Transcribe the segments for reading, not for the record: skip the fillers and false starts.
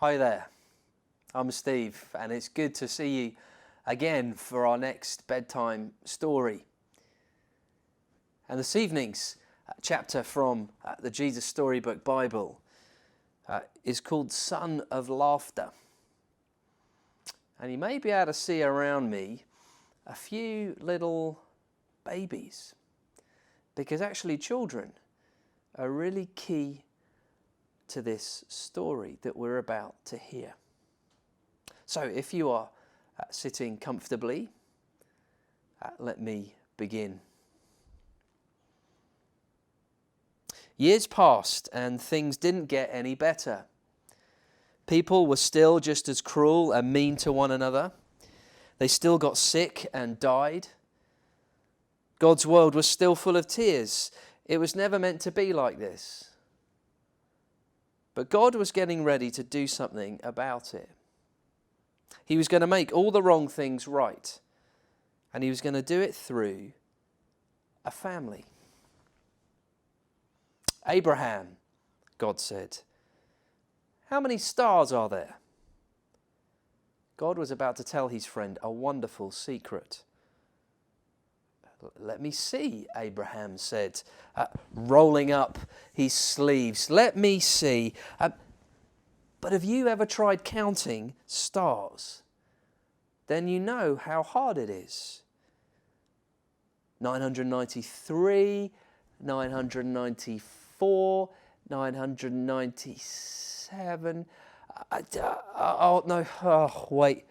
Hi there, I'm Steve, and it's good to see you again for our next bedtime story. And this evening's chapter from the Jesus Storybook Bible is called Son of Laughter. And you may be able to see around me a few little babies, because actually children are really key to this story that we're about to hear. So if you are sitting comfortably, let me begin. Years passed and things didn't get any better. People were still just as cruel and mean to one another. They still got sick and died. God's world was still full of tears. It was never meant to be like this. But God was getting ready to do something about it. He was going to make all the wrong things right. And he was going to do it through a family. Abraham, God said, how many stars are there? God was about to tell his friend a wonderful secret. Let me see, Abraham said, rolling up his sleeves. Let me see. But have you ever tried counting stars? Then you know how hard it is. 993, 994, 997. Wait,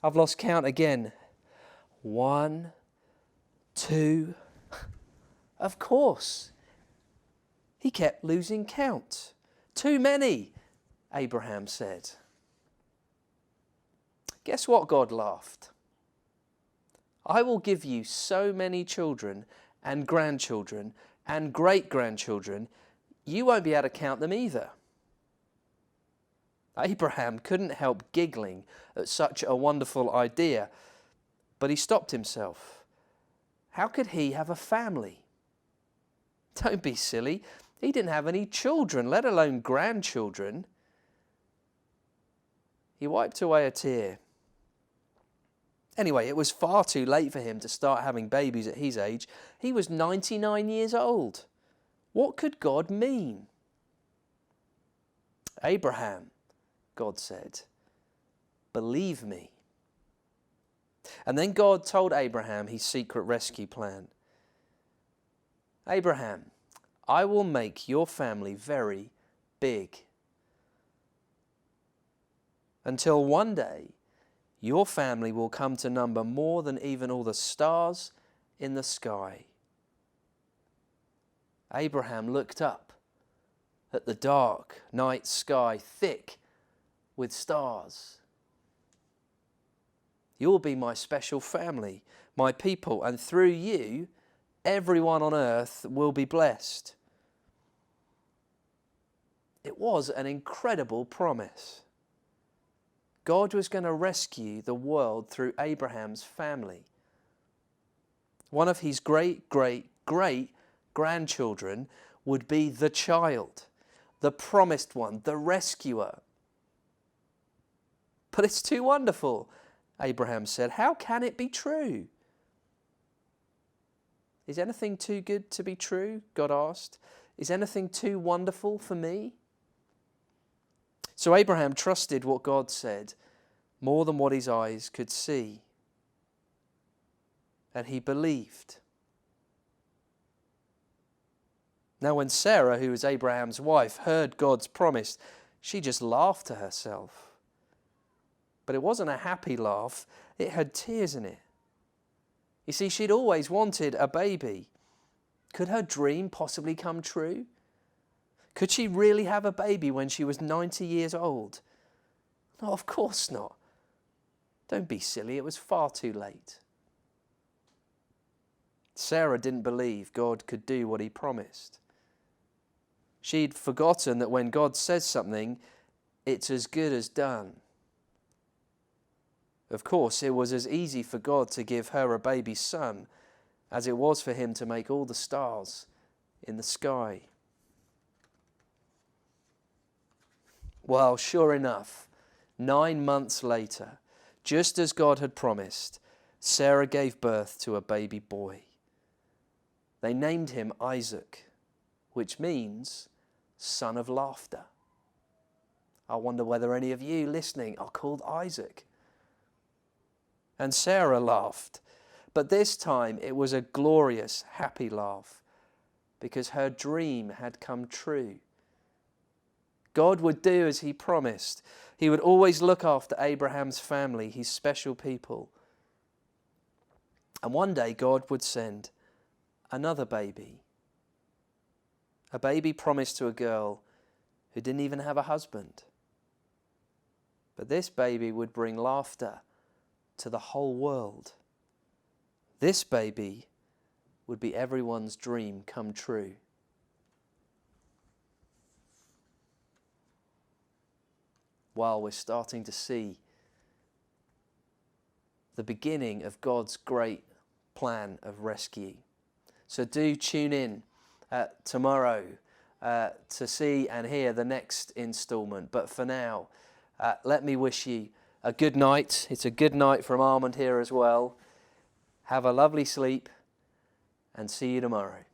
I've lost count again. 1, 2. Of course. He kept losing count. Too many, Abraham said. Guess what? God laughed. I will give you so many children and grandchildren and great-grandchildren, you won't be able to count them either. Abraham couldn't help giggling at such a wonderful idea, but he stopped himself. How could he have a family? Don't be silly. He didn't have any children, let alone grandchildren. He wiped away a tear. Anyway, it was far too late for him to start having babies at his age. He was 99 years old. What could God mean? Abraham, God said, believe me. And then God told Abraham his secret rescue plan. Abraham, I will make your family very big. Until one day, your family will come to number more than even all the stars in the sky. Abraham looked up at the dark night sky, thick with stars. You will be my special family, my people, and through you, everyone on earth will be blessed. It was an incredible promise. God was going to rescue the world through Abraham's family. One of his great-great-great-grandchildren would be the child, the promised one, the rescuer. But it's too wonderful, Abraham said. How can it be true? Is anything too good to be true? God asked. Is anything too wonderful for me? So Abraham trusted what God said more than what his eyes could see. And he believed. Now when Sarah, who was Abraham's wife, heard God's promise, she just laughed to herself. But it wasn't a happy laugh. It had tears in it. You see, she'd always wanted a baby. Could her dream possibly come true? Could she really have a baby when she was 90 years old? No, of course not. Don't be silly. It was far too late. Sarah didn't believe God could do what he promised. She'd forgotten that when God says something, it's as good as done. Of course, it was as easy for God to give her a baby son as it was for him to make all the stars in the sky. Well, sure enough, 9 months later, just as God had promised, Sarah gave birth to a baby boy. They named him Isaac, which means son of laughter. I wonder whether any of you listening are called Isaac. And Sarah laughed, but this time it was a glorious, happy laugh, because her dream had come true. God would do as he promised. He would always look after Abraham's family, his special people. And one day God would send another baby. A baby promised to a girl who didn't even have a husband. But this baby would bring laughter to the whole world. This baby would be everyone's dream come true. While we're starting to see the beginning of God's great plan of rescue. So do tune in tomorrow to see and hear the next installment. But for now, let me wish you a good night. It's a good night from Armand here as well. Have a lovely sleep and see you tomorrow.